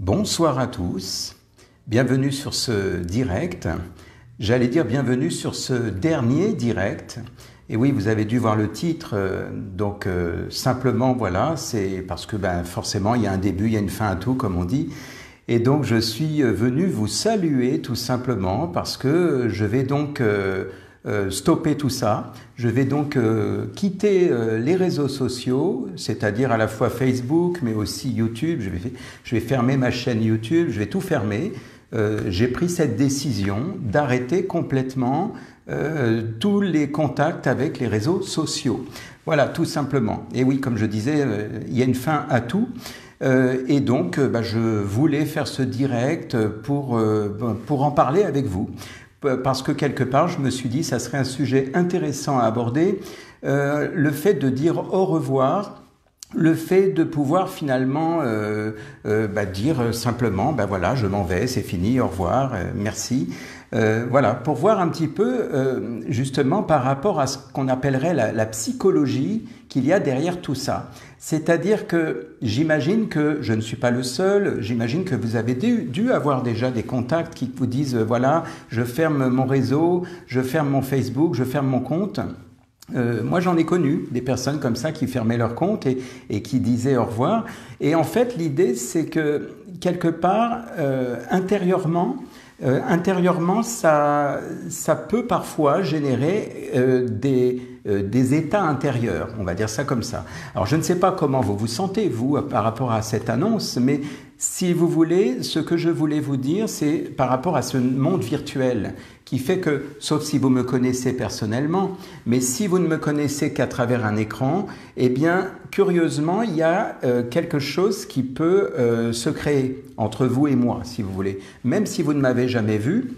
Bonsoir à tous, bienvenue sur ce direct, j'allais dire bienvenue sur ce dernier direct. Et oui, vous avez dû voir le titre, simplement voilà, c'est parce que forcément il y a un début, il y a une fin à tout comme on dit. Et donc je suis venu vous saluer tout simplement parce que je vais donc stopper tout ça. Je vais donc quitter les réseaux sociaux, c'est-à-dire à la fois Facebook, mais aussi YouTube. Je vais fermer ma chaîne YouTube, je vais tout fermer. J'ai pris cette décision d'arrêter complètement tous les contacts avec les réseaux sociaux. Voilà, tout simplement. Et oui, comme je disais, il y a une fin à tout. Et donc, je voulais faire ce direct pour en parler avec vous. Parce que quelque part, je me suis dit, ça serait un sujet intéressant à aborder, le fait de dire au revoir, le fait de pouvoir finalement dire simplement, voilà, je m'en vais, c'est fini, au revoir, merci. Voilà, pour voir un petit peu justement par rapport à ce qu'on appellerait la psychologie qu'il y a derrière tout ça. C'est-à-dire que j'imagine que je ne suis pas le seul, j'imagine que vous avez dû avoir déjà des contacts qui vous disent voilà, je ferme mon réseau, je ferme mon Facebook, je ferme mon compte. Moi, j'en ai connu des personnes comme ça qui fermaient leur compte et qui disaient au revoir. Et en fait, l'idée, c'est que quelque part, intérieurement, ça peut parfois générer des états intérieurs, on va dire ça comme ça. Alors je ne sais pas comment vous vous sentez, vous, par rapport à cette annonce, mais si vous voulez, ce que je voulais vous dire, c'est par rapport à ce monde virtuel qui fait que, sauf si vous me connaissez personnellement, mais si vous ne me connaissez qu'à travers un écran, eh bien, curieusement, il y a quelque chose qui peut se créer entre vous et moi, si vous voulez. Même si vous ne m'avez jamais vu,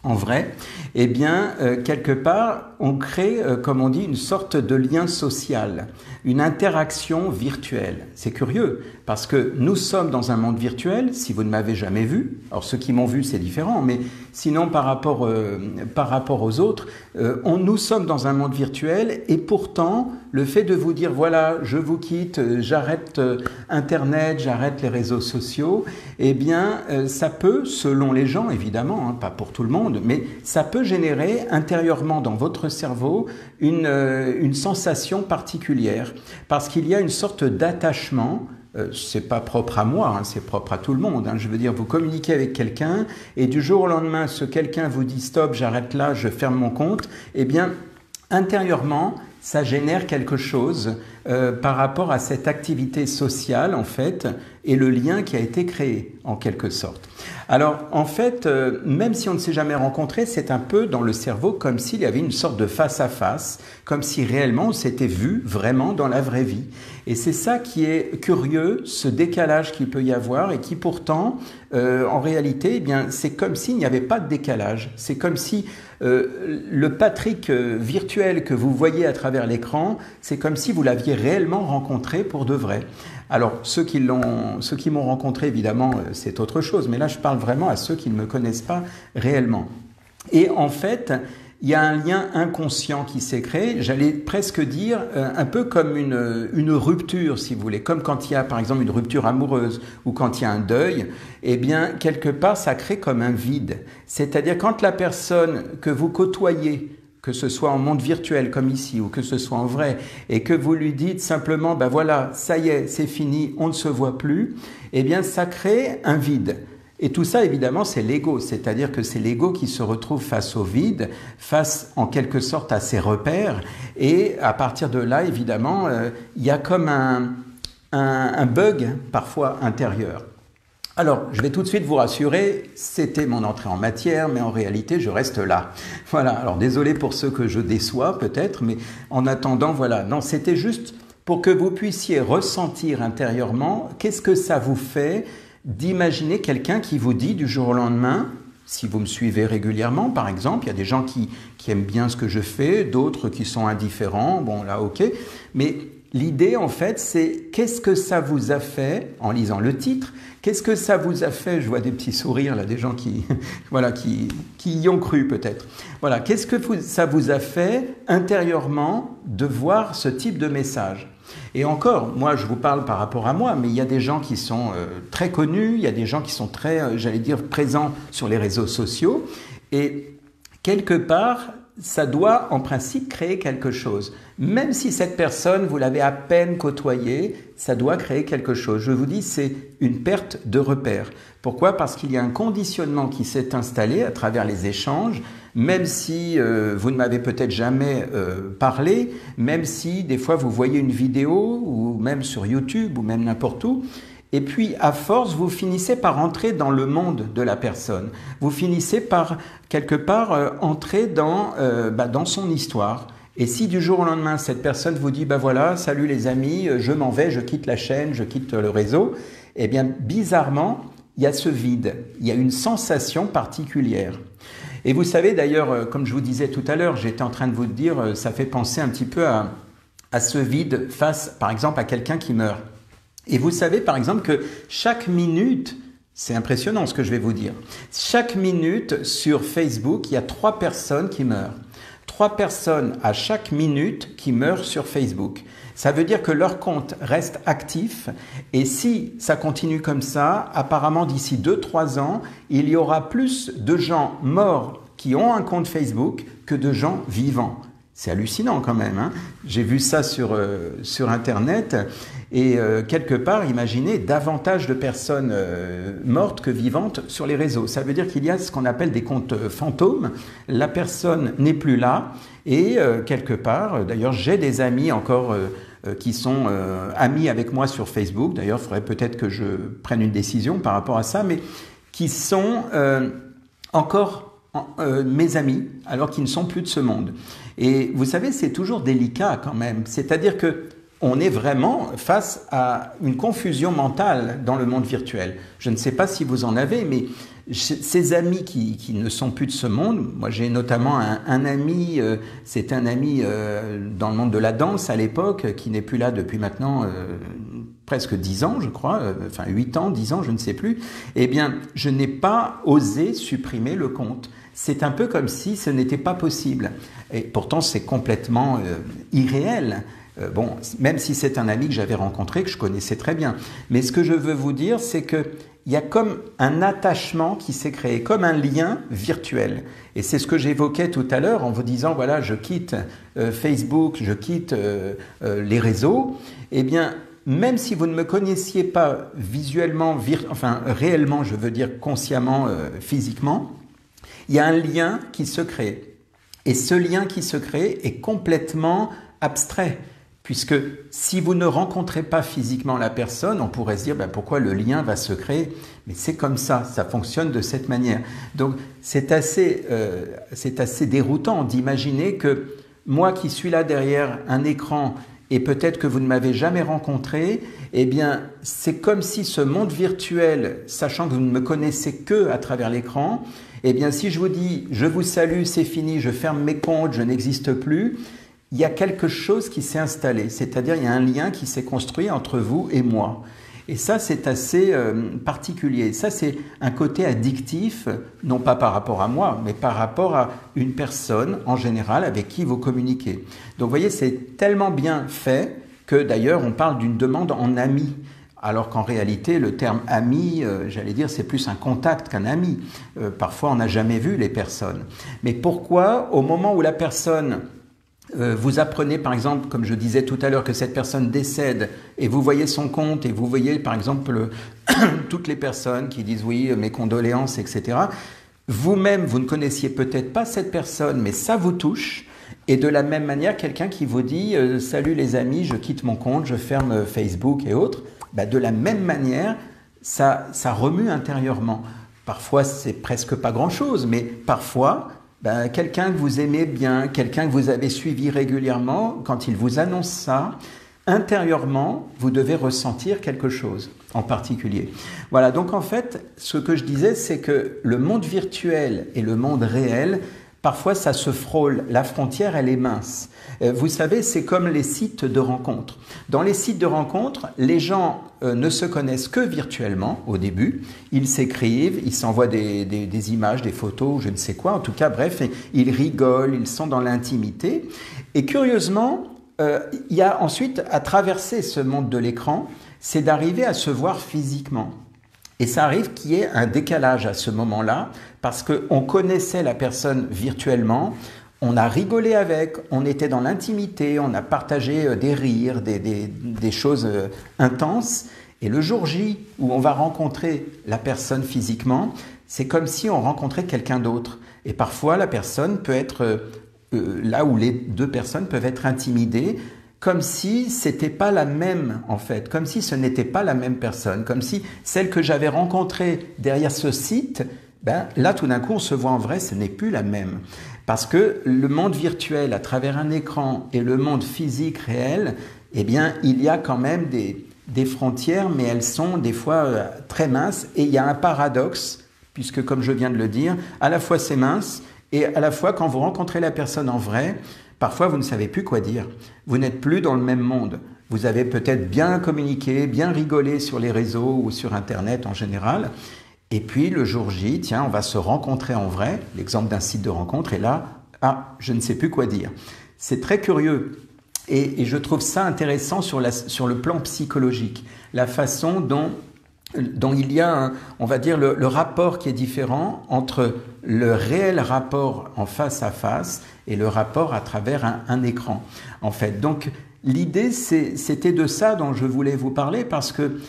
en vrai, eh bien, quelque part, on crée, comme on dit, une sorte de lien social, une interaction virtuelle. C'est curieux, parce que nous sommes dans un monde virtuel, si vous ne m'avez jamais vu, alors ceux qui m'ont vu, c'est différent, mais sinon, par rapport aux autres, nous sommes dans un monde virtuel, et pourtant, le fait de vous dire, voilà, je vous quitte, j'arrête Internet, j'arrête les réseaux sociaux, eh bien, ça peut, selon les gens, évidemment, pas pour tout le monde, mais ça peut générer intérieurement dans votre cerveau une sensation particulière, parce qu'il y a une sorte d'attachement. C'est pas propre à moi, c'est propre à tout le monde. Je veux dire, vous communiquez avec quelqu'un et du jour au lendemain, ce quelqu'un vous dit stop, j'arrête là, je ferme mon compte. Eh bien, intérieurement, ça génère quelque chose par rapport à cette activité sociale, en fait, et le lien qui a été créé, en quelque sorte. Alors, en fait, même si on ne s'est jamais rencontré, c'est un peu dans le cerveau comme s'il y avait une sorte de face-à-face, comme si réellement on s'était vu vraiment dans la vraie vie. Et c'est ça qui est curieux, ce décalage qu'il peut y avoir et qui pourtant, en réalité, eh bien, c'est comme s'il n'y avait pas de décalage. C'est comme si le Patrick virtuel que vous voyez à travers l'écran, c'est comme si vous l'aviez réellement rencontré pour de vrai. Alors, ceux qui m'ont rencontré, évidemment, c'est autre chose, mais là, je parle vraiment à ceux qui ne me connaissent pas réellement. Et en fait, il y a un lien inconscient qui s'est créé, j'allais presque dire un peu comme une rupture, si vous voulez, comme quand il y a, par exemple, une rupture amoureuse ou quand il y a un deuil, eh bien, quelque part, ça crée comme un vide. C'est-à-dire, quand la personne que vous côtoyez, que ce soit en monde virtuel comme ici ou que ce soit en vrai, et que vous lui dites simplement, voilà, ça y est, c'est fini, on ne se voit plus, eh bien, ça crée un vide. Et tout ça, évidemment, c'est l'ego, c'est-à-dire que c'est l'ego qui se retrouve face au vide, face en quelque sorte à ses repères, et à partir de là, évidemment, il y a comme un bug parfois intérieur. Alors, je vais tout de suite vous rassurer, c'était mon entrée en matière, mais en réalité, je reste là. Voilà, alors désolé pour ceux que je déçois peut-être, mais en attendant, voilà. Non, c'était juste pour que vous puissiez ressentir intérieurement qu'est-ce que ça vous fait d'imaginer quelqu'un qui vous dit du jour au lendemain, si vous me suivez régulièrement, par exemple, il y a des gens qui aiment bien ce que je fais, d'autres qui sont indifférents, bon là, ok, mais l'idée, en fait, c'est qu'est-ce que ça vous a fait, en lisant le titre, qu'est-ce que ça vous a fait, je vois des petits sourires là, des gens qui y ont cru peut-être. Voilà, qu'est-ce que ça vous a fait intérieurement de voir ce type de message ? Et encore, moi je vous parle par rapport à moi, mais il y a des gens qui sont très connus, il y a des gens qui sont très, j'allais dire, présents sur les réseaux sociaux, et quelque part, ça doit en principe créer quelque chose. Même si cette personne, vous l'avez à peine côtoyée, ça doit créer quelque chose. Je vous dis, c'est une perte de repère. Pourquoi? Parce qu'il y a un conditionnement qui s'est installé à travers les échanges, même si vous ne m'avez peut-être jamais parlé, même si des fois vous voyez une vidéo, ou même sur YouTube, ou même n'importe où, et puis, à force, vous finissez par entrer dans le monde de la personne. Vous finissez par, quelque part, entrer dans son histoire. Et si du jour au lendemain, cette personne vous dit, voilà, salut les amis, je m'en vais, je quitte la chaîne, je quitte le réseau, eh bien, bizarrement, il y a ce vide. Il y a une sensation particulière. Et vous savez, d'ailleurs, comme je vous disais tout à l'heure, j'étais en train de vous dire, ça fait penser un petit peu à ce vide face, par exemple, à quelqu'un qui meurt. Et vous savez par exemple que chaque minute, c'est impressionnant ce que je vais vous dire, chaque minute sur Facebook, il y a 3 personnes qui meurent. 3 personnes à chaque minute qui meurent sur Facebook. Ça veut dire que leur compte reste actif et si ça continue comme ça, apparemment d'ici 2-3 ans, il y aura plus de gens morts qui ont un compte Facebook que de gens vivants. C'est hallucinant quand même, hein. J'ai vu ça sur Internet et quelque part, imaginez davantage de personnes mortes que vivantes sur les réseaux. Ça veut dire qu'il y a ce qu'on appelle des comptes fantômes. La personne n'est plus là et quelque part, d'ailleurs j'ai des amis encore qui sont amis avec moi sur Facebook. D'ailleurs, il faudrait peut-être que je prenne une décision par rapport à ça, mais qui sont encore mes amis, alors qu'ils ne sont plus de ce monde. Et vous savez, c'est toujours délicat quand même. C'est-à-dire que on est vraiment face à une confusion mentale dans le monde virtuel. Je ne sais pas si vous en avez, mais ces amis qui ne sont plus de ce monde, moi j'ai notamment un ami, c'est un ami dans le monde de la danse à l'époque, qui n'est plus là depuis maintenant presque 10 ans, je crois, enfin 8 ans, 10 ans, je ne sais plus. Eh bien, je n'ai pas osé supprimer le compte. C'est un peu comme si ce n'était pas possible. Et pourtant, c'est complètement irréel. Bon, même si c'est un ami que j'avais rencontré, que je connaissais très bien. Mais ce que je veux vous dire, c'est qu'il y a comme un attachement qui s'est créé, comme un lien virtuel. Et c'est ce que j'évoquais tout à l'heure en vous disant, voilà, je quitte Facebook, je quitte les réseaux. Eh bien, même si vous ne me connaissiez pas visuellement, réellement, je veux dire consciemment, physiquement, il y a un lien qui se crée. Et ce lien qui se crée est complètement abstrait. Puisque si vous ne rencontrez pas physiquement la personne, on pourrait se dire pourquoi le lien va se créer. Mais c'est comme ça fonctionne de cette manière. Donc c'est assez déroutant d'imaginer que moi qui suis là derrière un écran et peut-être que vous ne m'avez jamais rencontré, eh bien c'est comme si ce monde virtuel, sachant que vous ne me connaissez que à travers l'écran, eh bien si je vous dis je vous salue, c'est fini, je ferme mes comptes, je n'existe plus, il y a quelque chose qui s'est installé, c'est-à-dire il y a un lien qui s'est construit entre vous et moi. Et ça, c'est assez particulier. Ça, c'est un côté addictif, non pas par rapport à moi, mais par rapport à une personne en général avec qui vous communiquez. Donc, vous voyez, c'est tellement bien fait que d'ailleurs, on parle d'une demande en ami. Alors qu'en réalité, le terme ami, j'allais dire, c'est plus un contact qu'un ami. Parfois, on n'a jamais vu les personnes. Mais pourquoi, au moment où la personne... vous apprenez par exemple, comme je disais tout à l'heure, que cette personne décède et vous voyez son compte et vous voyez par exemple toutes les personnes qui disent oui, mes condoléances, etc. Vous-même, vous ne connaissiez peut-être pas cette personne, mais ça vous touche. Et de la même manière, quelqu'un qui vous dit salut les amis, je quitte mon compte, je ferme Facebook et autres, de la même manière, ça remue intérieurement. Parfois, c'est presque pas grand-chose, mais parfois... quelqu'un que vous aimez bien, quelqu'un que vous avez suivi régulièrement, quand il vous annonce ça, intérieurement, vous devez ressentir quelque chose en particulier. Voilà, donc en fait, ce que je disais, c'est que le monde virtuel et le monde réel, parfois ça se frôle, la frontière elle est mince. Vous savez, c'est comme les sites de rencontres. Dans les sites de rencontres, les gens ne se connaissent que virtuellement au début. Ils s'écrivent, ils s'envoient des images, des photos, je ne sais quoi. En tout cas, bref, ils rigolent, ils sont dans l'intimité. Et curieusement, il y a ensuite à traverser ce monde de l'écran, c'est d'arriver à se voir physiquement. Et ça arrive qu'il y ait un décalage à ce moment-là, parce qu'on connaissait la personne virtuellement, on a rigolé avec, on était dans l'intimité, on a partagé des rires, des choses intenses. Et le jour J où on va rencontrer la personne physiquement, c'est comme si on rencontrait quelqu'un d'autre. Et parfois, la personne peut être là où les deux personnes peuvent être intimidées, comme si c'était pas la même en fait, comme si ce n'était pas la même personne, comme si celle que j'avais rencontrée derrière ce site, ben, là tout d'un coup on se voit en vrai, ce n'est plus la même. Parce que le monde virtuel à travers un écran et le monde physique réel, eh bien il y a quand même des frontières, mais elles sont des fois très minces, et il y a un paradoxe, puisque comme je viens de le dire, à la fois c'est mince, et à la fois quand vous rencontrez la personne en vrai, parfois vous ne savez plus quoi dire, vous n'êtes plus dans le même monde. Vous avez peut-être bien communiqué, bien rigolé sur les réseaux ou sur Internet en général, et puis le jour J, tiens, on va se rencontrer en vrai, l'exemple d'un site de rencontre, et là, ah, je ne sais plus quoi dire. C'est très curieux. Et je trouve ça intéressant sur le plan psychologique, la façon dont il y a, on va dire, le rapport qui est différent entre le réel rapport en face à face et le rapport à travers un écran, en fait. Donc, l'idée, c'était de ça dont je voulais vous parler, parce que,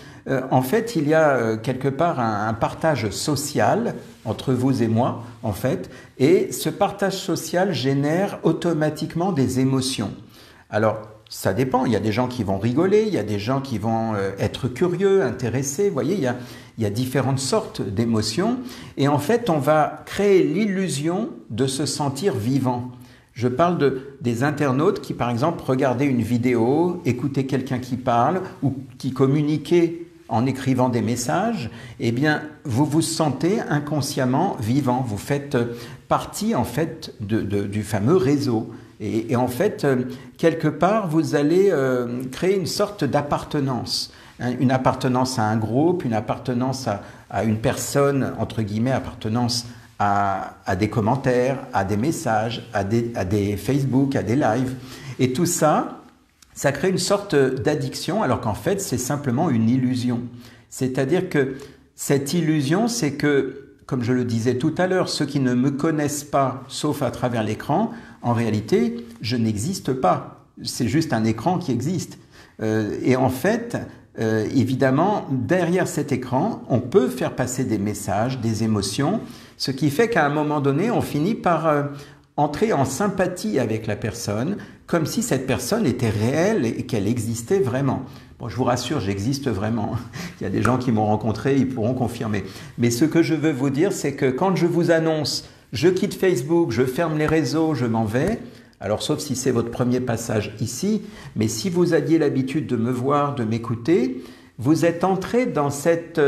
en fait, il y a quelque part un partage social entre vous et moi, en fait, et ce partage social génère automatiquement des émotions. Alors, ça dépend. Il y a des gens qui vont rigoler, il y a des gens qui vont être curieux, intéressés. Vous voyez, il y a différentes sortes d'émotions. Et en fait, on va créer l'illusion de se sentir vivant. Je parle des internautes qui, par exemple, regardaient une vidéo, écoutaient quelqu'un qui parle ou qui communiquait en écrivant des messages. Eh bien, vous vous sentez inconsciemment vivant. Vous faites partie, en fait, du fameux réseau. Et en fait, quelque part, vous allez créer une sorte d'appartenance. Une appartenance à un groupe, une appartenance à une personne, entre guillemets, appartenance à des commentaires, à des messages, à des Facebook, à des lives. Et tout ça, ça crée une sorte d'addiction, alors qu'en fait, c'est simplement une illusion. C'est-à-dire que cette illusion, c'est que, comme je le disais tout à l'heure, ceux qui ne me connaissent pas, sauf à travers l'écran, en réalité, je n'existe pas. C'est juste un écran qui existe. Et en fait, évidemment, derrière cet écran, on peut faire passer des messages, des émotions, ce qui fait qu'à un moment donné, on finit par entrer en sympathie avec la personne, comme si cette personne était réelle et qu'elle existait vraiment. Bon, je vous rassure, j'existe vraiment. Il y a des gens qui m'ont rencontré, ils pourront confirmer. Mais ce que je veux vous dire, c'est que quand je vous annonce « je quitte Facebook, je ferme les réseaux, je m'en vais », alors sauf si c'est votre premier passage ici, mais si vous aviez l'habitude de me voir, de m'écouter, vous êtes entré dans cette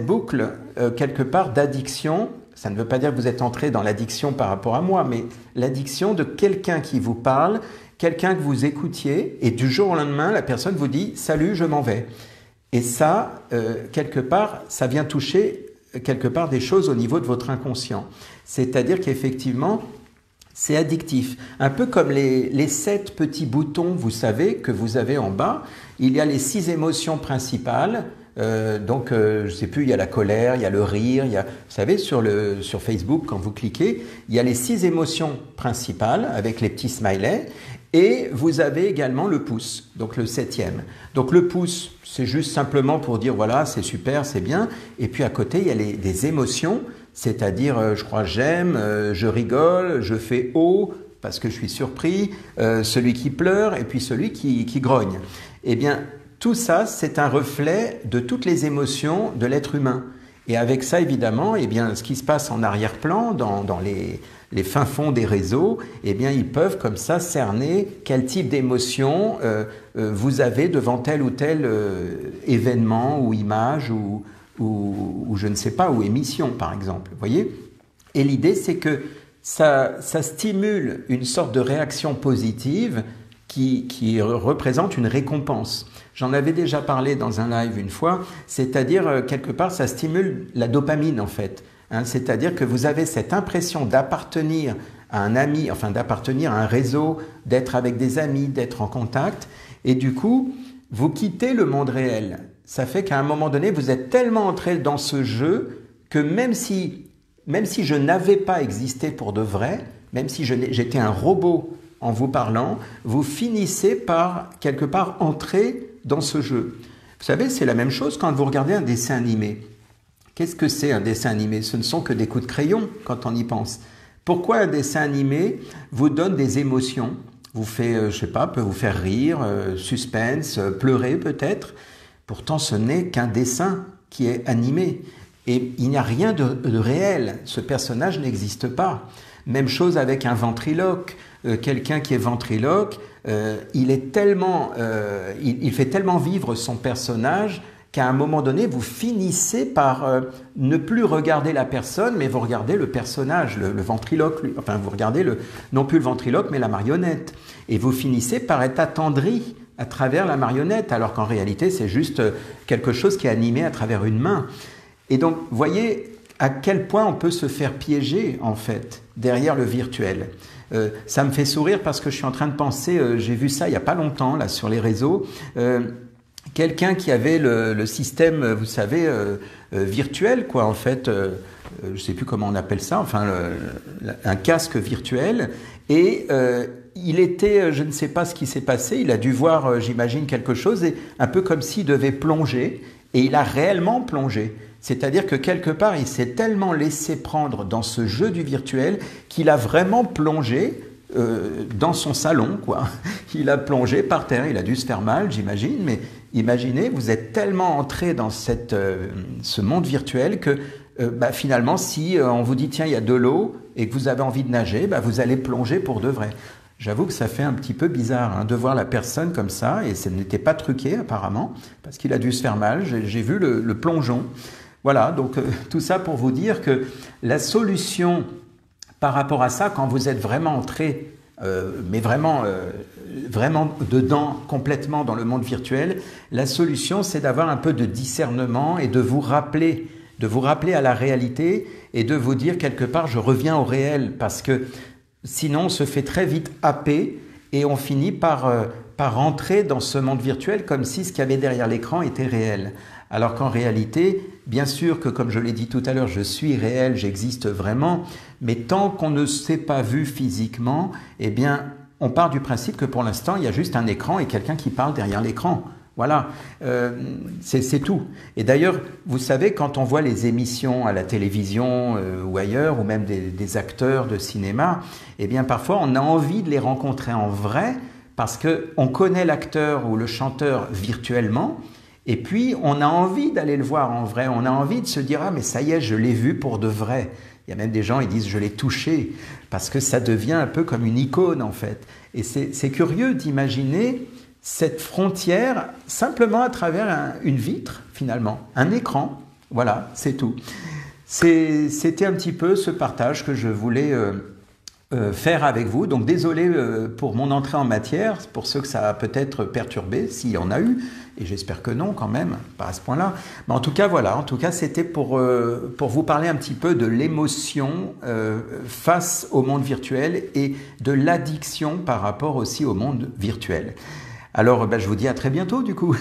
boucle, quelque part, d'addiction. Ça ne veut pas dire que vous êtes entré dans l'addiction par rapport à moi, mais l'addiction de quelqu'un qui vous parle, quelqu'un que vous écoutiez, et du jour au lendemain, la personne vous dit « salut, je m'en vais ». Et ça, quelque part, ça vient toucher quelque part des choses au niveau de votre inconscient. C'est-à-dire qu'effectivement, c'est addictif. Un peu comme les 7 petits boutons, vous savez, que vous avez en bas. Il y a les 6 émotions principales. Je ne sais plus, il y a la colère, il y a le rire. Vous savez, sur Facebook, quand vous cliquez, il y a les 6 émotions principales avec les petits smileys. Et vous avez également le pouce, donc le 7e. Donc le pouce, c'est juste simplement pour dire voilà, c'est super, c'est bien. Et puis à côté, il y a des émotions, c'est-à-dire je crois j'aime, je rigole, je fais oh parce que je suis surpris, celui qui pleure et puis celui qui grogne. Eh bien, tout ça, c'est un reflet de toutes les émotions de l'être humain. Et avec ça, évidemment, eh bien, ce qui se passe en arrière-plan, dans les fins fonds des réseaux, eh bien, ils peuvent comme ça cerner quel type d'émotion vous avez devant tel ou tel événement ou image ou je ne sais pas, ou émission, par exemple. Vous voyez ? Et l'idée, c'est que ça stimule une sorte de réaction positive qui représente une récompense. J'en avais déjà parlé dans un live une fois, c'est-à-dire, quelque part, ça stimule la dopamine, en fait. Hein, c'est-à-dire que vous avez cette impression d'appartenir à un ami, enfin d'appartenir à un réseau, d'être avec des amis, d'être en contact. Et du coup, vous quittez le monde réel. Ça fait qu'à un moment donné, vous êtes tellement entré dans ce jeu que même si je n'avais pas existé pour de vrai, même si j'étais un robot en vous parlant, vous finissez par, quelque part, entrer dans ce jeu. Vous savez, c'est la même chose quand vous regardez un dessin animé. Qu'est-ce que c'est un dessin animé? Ce ne sont que des coups de crayon quand on y pense. Pourquoi un dessin animé vous donne des émotions? Vous fait, je sais pas, peut vous faire rire, suspense, pleurer peut-être. Pourtant, ce n'est qu'un dessin qui est animé. Et il n'y a rien de réel. Ce personnage n'existe pas. Même chose avec un ventriloque. Quelqu'un qui est ventriloque, il fait tellement vivre son personnage qu'à un moment donné, vous finissez par ne plus regarder la personne, mais vous regardez le personnage, le ventriloque. Enfin, vous regardez non plus le ventriloque, mais la marionnette. Et vous finissez par être attendri à travers la marionnette, alors qu'en réalité, c'est juste quelque chose qui est animé à travers une main. Et donc, voyez à quel point on peut se faire piéger, en fait, derrière le virtuel. Ça me fait sourire parce que je suis en train de penser, j'ai vu ça il n'y a pas longtemps, là, sur les réseaux, quelqu'un qui avait le système, vous savez, virtuel, quoi, en fait, je ne sais plus comment on appelle ça, enfin, un casque virtuel, et il était, je ne sais pas ce qui s'est passé, il a dû voir, j'imagine, quelque chose, et un peu comme s'il devait plonger, et il a réellement plongé. C'est-à-dire que quelque part, il s'est tellement laissé prendre dans ce jeu du virtuel qu'il a vraiment plongé dans son salon, quoi. Il a plongé par terre, il a dû se faire mal, j'imagine, mais imaginez, vous êtes tellement entré dans ce monde virtuel que finalement, si on vous dit, tiens, il y a de l'eau et que vous avez envie de nager, vous allez plonger pour de vrai. J'avoue que ça fait un petit peu bizarre de voir la personne comme ça, et ça n'était pas truqué apparemment, parce qu'il a dû se faire mal, j'ai vu le plongeon. Voilà, donc tout ça pour vous dire que la solution par rapport à ça, quand vous êtes vraiment entré, mais vraiment dedans, complètement dans le monde virtuel, la solution c'est d'avoir un peu de discernement et de vous rappeler à la réalité et de vous dire quelque part je reviens au réel, parce que sinon on se fait très vite happer et on finit par rentrer dans ce monde virtuel comme si ce qu'il y avait derrière l'écran était réel. Alors qu'en réalité, bien sûr que comme je l'ai dit tout à l'heure, je suis réel, j'existe vraiment, mais tant qu'on ne s'est pas vu physiquement, eh bien, on part du principe que pour l'instant, il y a juste un écran et quelqu'un qui parle derrière l'écran. Voilà, c'est tout. Et d'ailleurs, vous savez, quand on voit les émissions à la télévision ou ailleurs, ou même des acteurs de cinéma, eh bien, parfois, on a envie de les rencontrer en vrai parce qu'on connaît l'acteur ou le chanteur virtuellement. Et puis, on a envie d'aller le voir en vrai, on a envie de se dire « Ah, mais ça y est, je l'ai vu pour de vrai ». Il y a même des gens qui disent « Je l'ai touché », parce que ça devient un peu comme une icône, en fait. Et c'est curieux d'imaginer cette frontière simplement à travers une vitre, finalement, un écran. Voilà, c'est tout. C'était un petit peu ce partage que je voulais faire avec vous. Donc, désolé pour mon entrée en matière, pour ceux que ça a peut-être perturbé, s'il y en a eu. Et j'espère que non, quand même, pas à ce point-là. Mais en tout cas, voilà. En tout cas, c'était pour vous parler un petit peu de l'émotion face au monde virtuel et de l'addiction par rapport aussi au monde virtuel. Alors, je vous dis à très bientôt, du coup.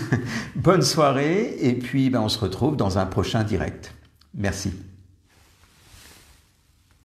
Bonne soirée. Et puis, on se retrouve dans un prochain direct. Merci.